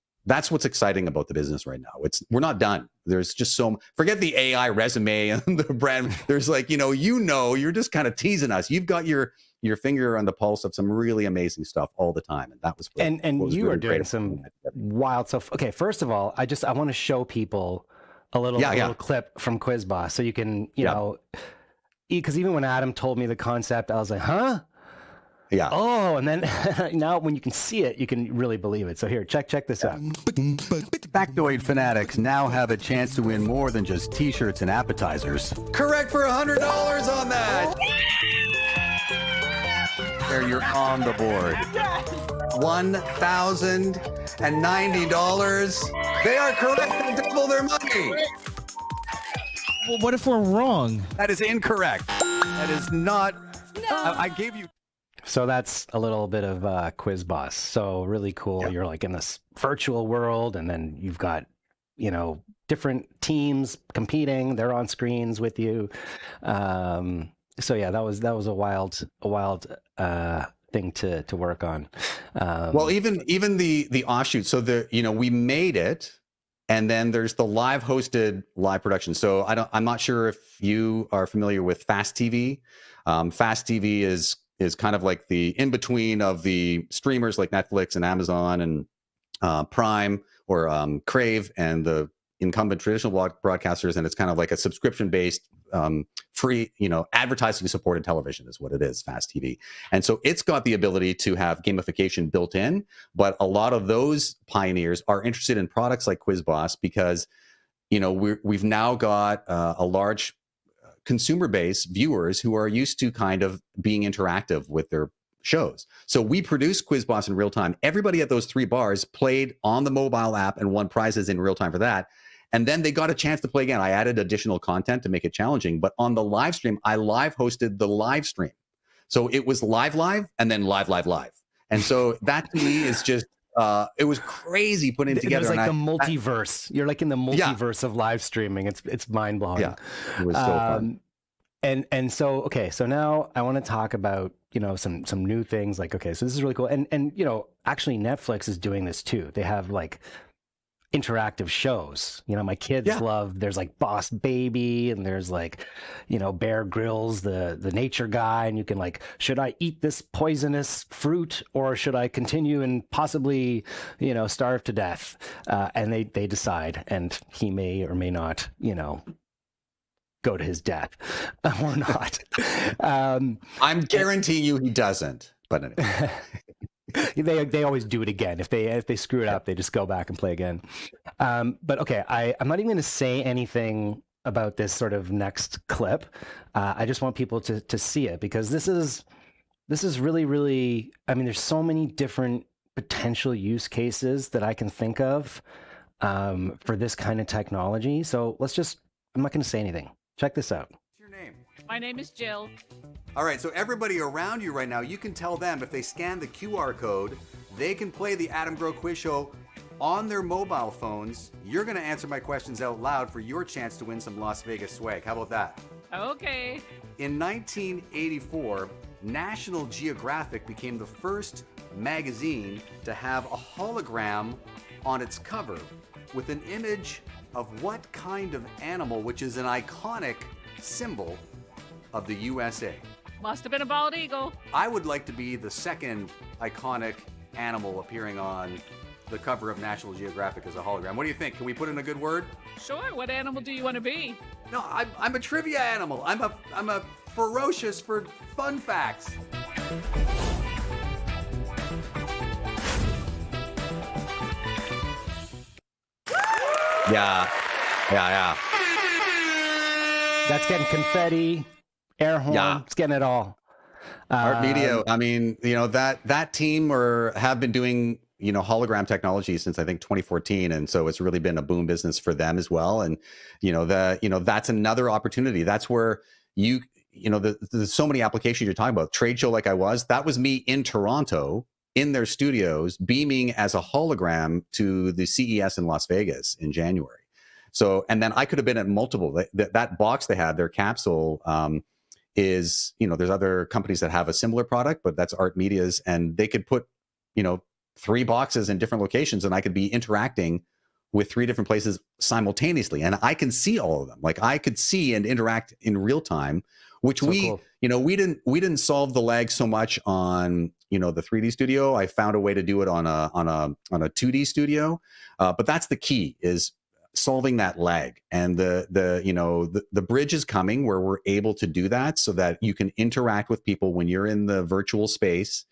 what's exciting about the business right now. We're not done. There's just forget the AI resume and the brand. There's like, you're just kind of teasing us. You've got your finger on the pulse of some really amazing stuff all the time. And that was what, and what was you really are doing some wild stuff. Okay, first of all, I want to show people a little clip from Quiz Boss so you can, you know, because even when Adam told me the concept, I was like, huh? Yeah. Oh, and then now when you can see it, you can really believe it. So here, check this out. Factoid fanatics now have a chance to win more than just t-shirts and appetizers. Correct for $100 on that. There, you're on the board. $1,090. They are correct to double their money. Well, what if we're wrong? That is incorrect. That is not. No. I gave you. So that's a little bit of Quiz Boss. So really cool. Yeah. You're like in this virtual world, and then you've got, different teams competing. They're on screens with you. So yeah, that was a wild thing to work on. Well, even the offshoot. So we made it, and then there's the hosted live production. So I'm not sure if you are familiar with Fast TV. Fast TV is kind of like the in between of the streamers like Netflix and Amazon and Prime or Crave and the incumbent traditional broadcasters, and it's kind of like a subscription-based, free, advertising-supported television is what it is, Fast TV. And so it's got the ability to have gamification built in, but a lot of those pioneers are interested in products like QuizBoss because, we've now got a large consumer base, viewers who are used to kind of being interactive with their shows. So we produced QuizBoss in real time. Everybody at those 3 bars played on the mobile app and won prizes in real time for that. And then they got a chance to play again. I added additional content to make it challenging. But on the live stream, I live hosted the live stream. So it was live, and then live. And so that to me is just, it was crazy putting it together. It was like the multiverse. You're like in the multiverse of live streaming. It's mind blowing. Yeah, it was so fun. And so, okay, so now I want to talk about, some new things like, okay, so this is really cool. And actually Netflix is doing this too. They have like interactive shows. My kids love, there's like Boss Baby and there's like, Bear Grylls, the nature guy. And you can like, should I eat this poisonous fruit or should I continue and possibly, starve to death? And they decide, and he may or may not, go to his death or not. I'm guaranteeing you he doesn't, but anyway. They always do it again. If they screw it up, they just go back and play again. But okay, I'm not even going to say anything about this sort of next clip. I just want people to see it because this is really, really. I mean, there's so many different potential use cases that I can think of for this kind of technology. So I'm not going to say anything. Check this out. What's your name? My name is Jill. All right, so everybody around you right now, you can tell them if they scan the QR code, they can play the Adam Growe Quiz Show on their mobile phones. You're going to answer my questions out loud for your chance to win some Las Vegas swag. How about that? Okay. In 1984, National Geographic became the first magazine to have a hologram on its cover with an image of what kind of animal, which is an iconic symbol of the USA. Must have been a bald eagle. I would like to be the second iconic animal appearing on the cover of National Geographic as a hologram. What do you think? Can we put in a good word? Sure. What animal do you want to be? No, I'm a trivia animal. I'm a ferocious for fun facts. Yeah. That's getting confetti, air horn. Yeah. It's getting it all. Art Media. I mean, that team have been doing hologram technology since I think 2014, and so it's really been a boom business for them as well. And that's another opportunity. That's where there's so many applications you're talking about. Trade show like that was me in Toronto in their studios beaming as a hologram to the CES in Las Vegas in January. So, and then I could have been at multiple. That box they had, their capsule, is there's other companies that have a similar product, but that's Art Media's, and they could put 3 boxes in different locations, and I could be interacting with 3 different places simultaneously, and I can see all of them. Like I could see and interact in real time, which cool. We didn't solve the lag so much on the 3D studio. I found a way to do it on a 2D studio, but that's the key, is solving that lag. And the bridge is coming where we're able to do that, so that you can interact with people when you're in the virtual space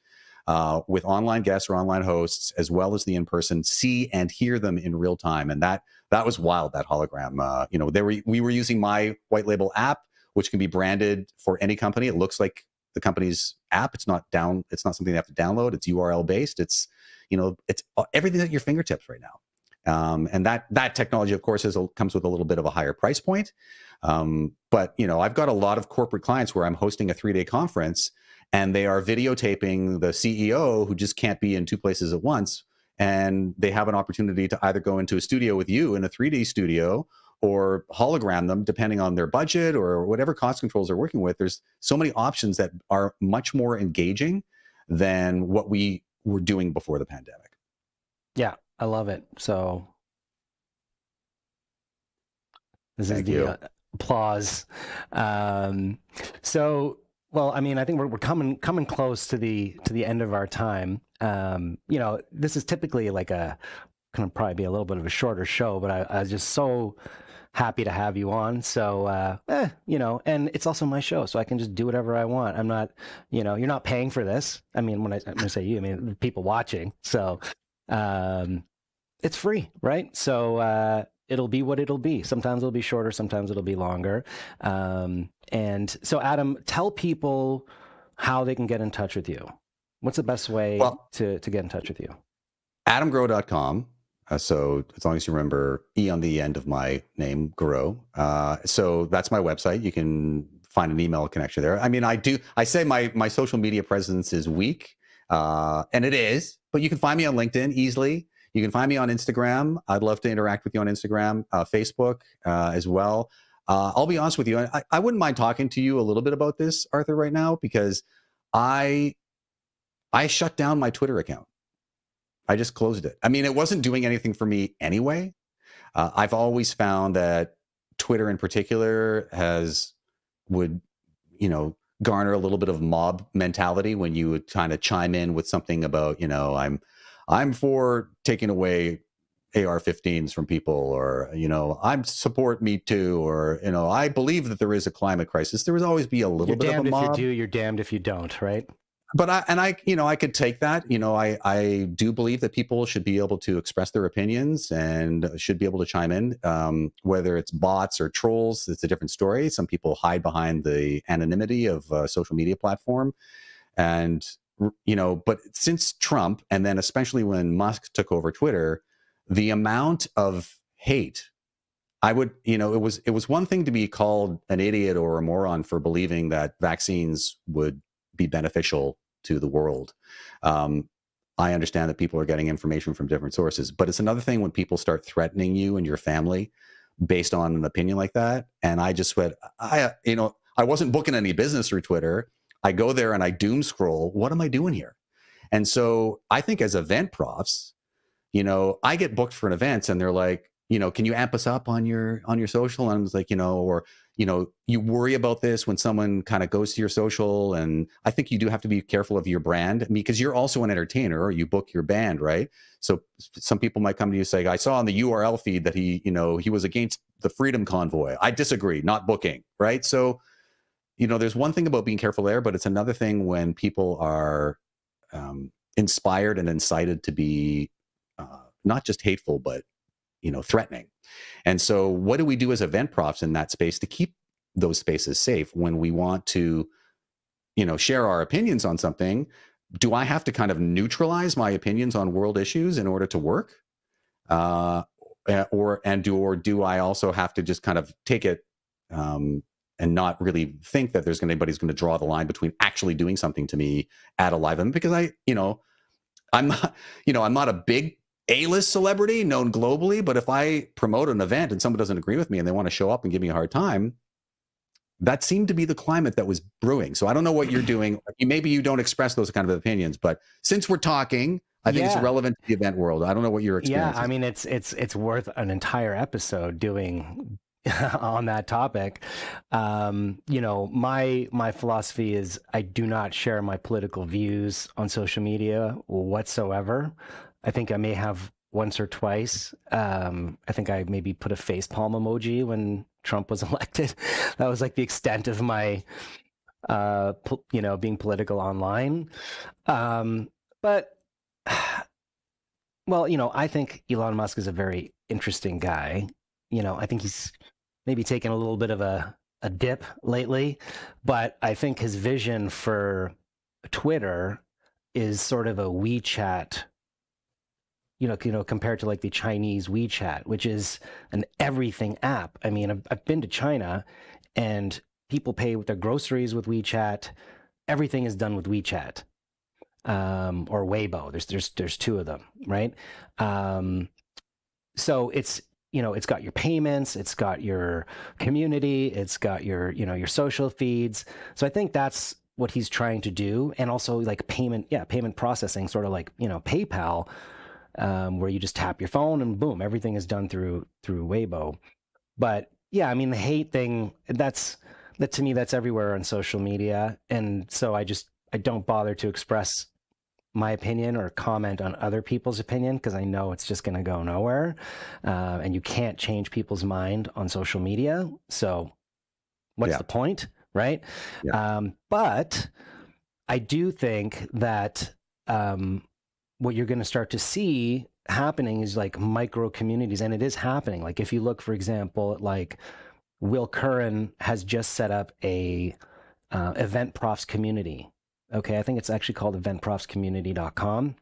with online guests or online hosts, as well as the in-person, see and hear them in real time. And that was wild, that hologram. We were using my white label app, which can be branded for any company. It looks like the company's app. It's not something they have to download. It's URL based. It's everything at your fingertips right now. And that technology, of course, comes with a little bit of a higher price point. But I've got a lot of corporate clients where I'm hosting a 3-day conference, and they are videotaping the CEO who just can't be in 2 places at once. And they have an opportunity to either go into a studio with you in a 3D studio, or hologram them depending on their budget or whatever cost controls they're working with. There's so many options that are much more engaging than what we were doing before the pandemic. Yeah, I love it. So this Thank is you. the applause. So, well, I mean, I think we're coming close to the end of our time. You know, this is typically like going to probably be a little bit of a shorter show, but I was just so happy to have you on. So, you know, and it's also my show, so I can just do whatever I want. I'm not, you know, you're not paying for this. I mean, when I say you, I mean the people watching. So, it's free, right? So, it'll be what it'll be. Sometimes it'll be shorter, sometimes it'll be longer. And so, Adam, tell people how they can get in touch with you. What's the best way to get in touch with you? AdamGrowe.com. So as long as you remember E on the end of my name, Growe. So that's my website. You can find an email connection there. I mean, I say my social media presence is weak, and it is, but you can find me on LinkedIn easily. You can find me on Instagram. I'd love to interact with you on Instagram, Facebook as well. I'll be honest with you. I wouldn't mind talking to you a little bit about this, Arthur, right now, because I shut down my Twitter account. I just closed it. I mean, it wasn't doing anything for me anyway. I've always found that Twitter in particular would, you know, garner a little bit of mob mentality when you would kind of chime in with something about, you know, I'm for taking away AR-15s from people, or, you know, I'm support Me Too, or, you know, I believe that there is a climate crisis. There would always be a little bit of a mob. You're damned if you do, you're damned if you don't, right? But I could take that. You know, I do believe that people should be able to express their opinions and should be able to chime in. Whether it's bots or trolls, it's a different story. Some people hide behind the anonymity of a social media platform. And, you know, but since Trump, and then especially when Musk took over Twitter, the amount of hate, I would, you know, it was one thing to be called an idiot or a moron for believing that vaccines would be beneficial to the world. I understand that people are getting information from different sources, but it's another thing when people start threatening you and your family based on an opinion like that. And I just went, I wasn't booking any business through Twitter. I go there and I doom scroll. What am I doing here? And so I think as event profs, you know, I get booked for an event and they're like, you know, can you amp us up on your social? And I was like, you know, or, you know, you worry about this when someone kind of goes to your social. And I think you do have to be careful of your brand, because you're also an entertainer, or you book your band, right? So some people might come to you and say, I saw on the URL feed that he was against the Freedom Convoy. I disagree, not booking, right? So, you know, there's one thing about being careful there, but it's another thing when people are inspired and incited to be not just hateful, but, you know, threatening. And so what do we do as event profs in that space to keep those spaces safe when we want to, you know, share our opinions on something? Do I have to kind of neutralize my opinions on world issues in order to work? Or do I also have to just kind of take it and not really think that anybody's going to draw the line between actually doing something to me at a live event? Because I'm not a big A-list celebrity known globally, but if I promote an event and someone doesn't agree with me and they want to show up and give me a hard time, that seemed to be the climate that was brewing. So I don't know what you're doing. Maybe you don't express those kind of opinions, but since we're talking, I think it's relevant to the event world. I don't know what your experience is. Yeah, I mean, it's worth an entire episode doing on that topic. You know, my philosophy is I do not share my political views on social media whatsoever. I think I may have once or twice. I think I maybe put a facepalm emoji when Trump was elected. That was like the extent of my, being political online. But, well, you know, I think Elon Musk is a very interesting guy. You know, I think he's maybe taken a little bit of a dip lately, but I think his vision for Twitter is sort of a WeChat, compared to like the Chinese WeChat, which is an everything app. I mean, I've been to China and people pay with their groceries with WeChat. Everything is done with WeChat, or Weibo. There's two of them, right? So it's it's got your payments, it's got your community, it's got your, your social feeds. So I think that's what he's trying to do. And also like payment processing, sort of like, PayPal, where you just tap your phone and boom, everything is done through Weibo. But yeah, I mean, the hate thing, that to me, that's everywhere on social media. And so I don't bother to express my opinion or comment on other people's opinion, because I know it's just going to go nowhere. And you can't change people's mind on social media. So what's the point, right? Yeah. But I do think that what you're going to start to see happening is like micro communities, and it is happening. Like if you look, for example, at like Will Curran has just set up a event profs community. Okay, I think it's actually called eventprofscommunity.com,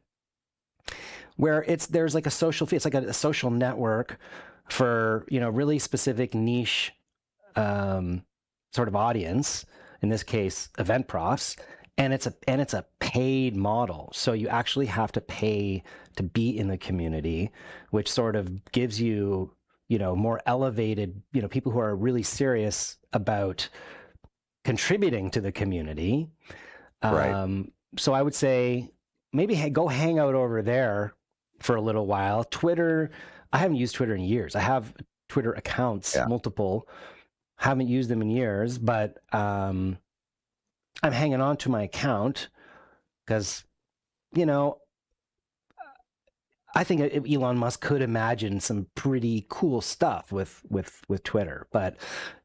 where there's like a social feed. It's like a social network for, really specific niche sort of audience, in this case event profs, and it's a paid model. So you actually have to pay to be in the community, which sort of gives you, more elevated, people who are really serious about contributing to the community. Right. So I would say maybe go hang out over there for a little while. Twitter, I haven't used Twitter in years. I have Twitter accounts, multiple, haven't used them in years, but I'm hanging on to my account because, I think Elon Musk could imagine some pretty cool stuff with Twitter, but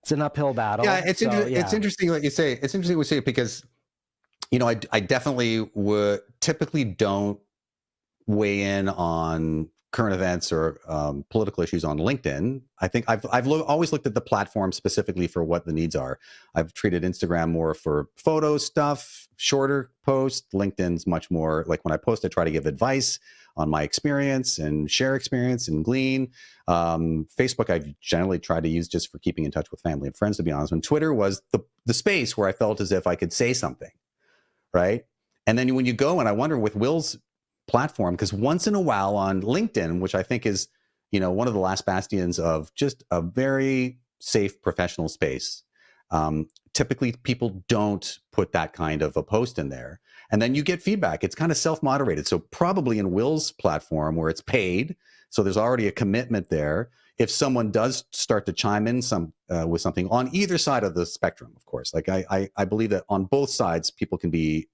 it's an uphill battle. Yeah, it's interesting what you say. It's interesting what you say because, I definitely typically don't weigh in on current events or political issues on LinkedIn. I think I've always looked at the platform specifically for what the needs are. I've treated Instagram more for photo stuff, shorter posts. LinkedIn's much more like when I post, I try to give advice on my experience and share experience and glean. Facebook, I've generally tried to use just for keeping in touch with family and friends, to be honest. And Twitter was the space where I felt as if I could say something, right? And then when you go, and I wonder with Will's platform, because once in a while on LinkedIn, which I think is, one of the last bastions of just a very safe professional space, typically people don't put that kind of a post in there. And then you get feedback. It's kind of self-moderated. So probably in Will's platform where it's paid, so there's already a commitment there. If someone does start to chime in with something on either side of the spectrum, of course, like I believe that on both sides, people can be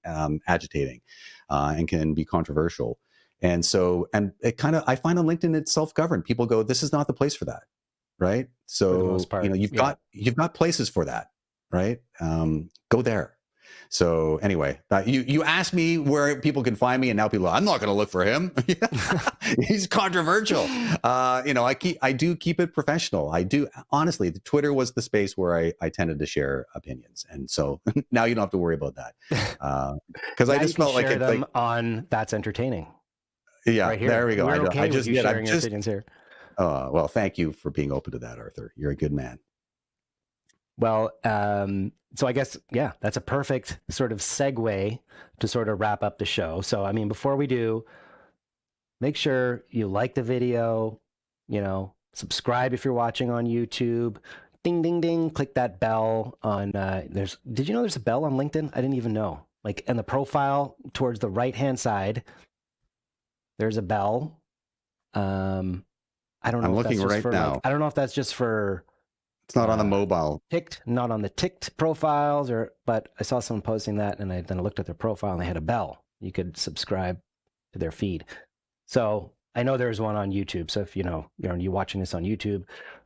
agitating and can be controversial. And so, and it kind of, I find on LinkedIn, it's self-governed. People go, this is not the place for that. Right. So, for the most part, you've got places for that. Right. Go there. So anyway, you asked me where people can find me, and now people are, I'm not going to look for him. He's controversial. I do keep it professional. I do. Honestly, the Twitter was the space where I tended to share opinions. And so now you don't have to worry about that. Because I just felt like it them on That's Entertaining. Yeah, right here. There we go. We're okay I just did. Sharing your opinions here. Well, thank you for being open to that, Arthur. You're a good man. Well, so I guess, yeah, that's a perfect sort of segue to sort of wrap up the show. So, I mean, before we do, make sure you like the video, subscribe if you're watching on YouTube, ding, ding, ding, click that bell on, did you know there's a bell on LinkedIn? I didn't even know. Like in the profile towards the right-hand side, there's a bell. I don't know. I'm looking right now. I don't know if that's just for... It's not on the mobile. Not on the ticked profiles, but I saw someone posting that, and then I looked at their profile, and they had a bell. You could subscribe to their feed. So I know there's one on YouTube. So if you're watching this on YouTube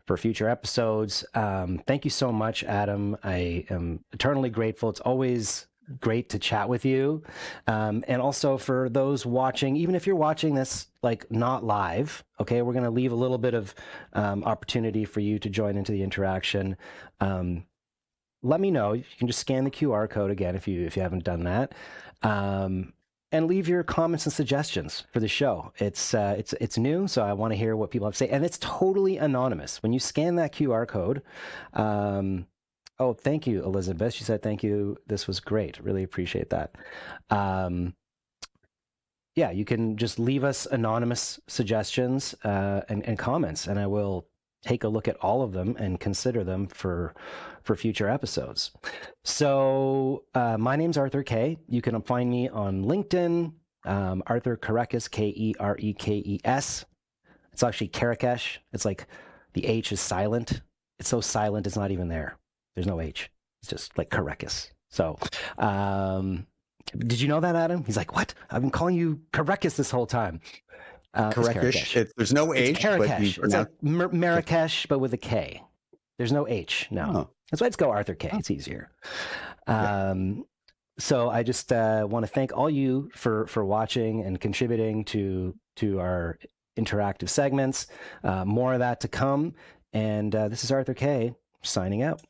for future episodes, thank you so much, Adam. I am eternally grateful. It's always great to chat with you, and also for those watching, even if you're watching this like not live, okay, we're going to leave a little bit of opportunity for you to join into the interaction. Let me know. You can just scan the QR code again if you haven't done that, and leave your comments and suggestions for the show. It's new, so I want to hear what people have to say, and it's totally anonymous when you scan that QR code. Oh, thank you, Elizabeth. She said, thank you. This was great. Really appreciate that. Yeah, you can just leave us anonymous suggestions and comments, and I will take a look at all of them and consider them for future episodes. So my name's Arthur K. You can find me on LinkedIn, Arthur Kerekes, Kerekes. It's actually Kerekesh. It's like the H is silent. It's so silent it's not even there. There's no H. It's just like Kerekes. So did you know that, Adam? He's like, what? I've been calling you Kerekes this whole time. Kerekesh. There's no H. It's Kerekesh. But It's like Marrakesh, but with a K. There's no H. No. Oh. That's why it's go Arthur K. It's easier. So I just want to thank all you for watching and contributing to our interactive segments. More of that to come. And this is Arthur K. signing out.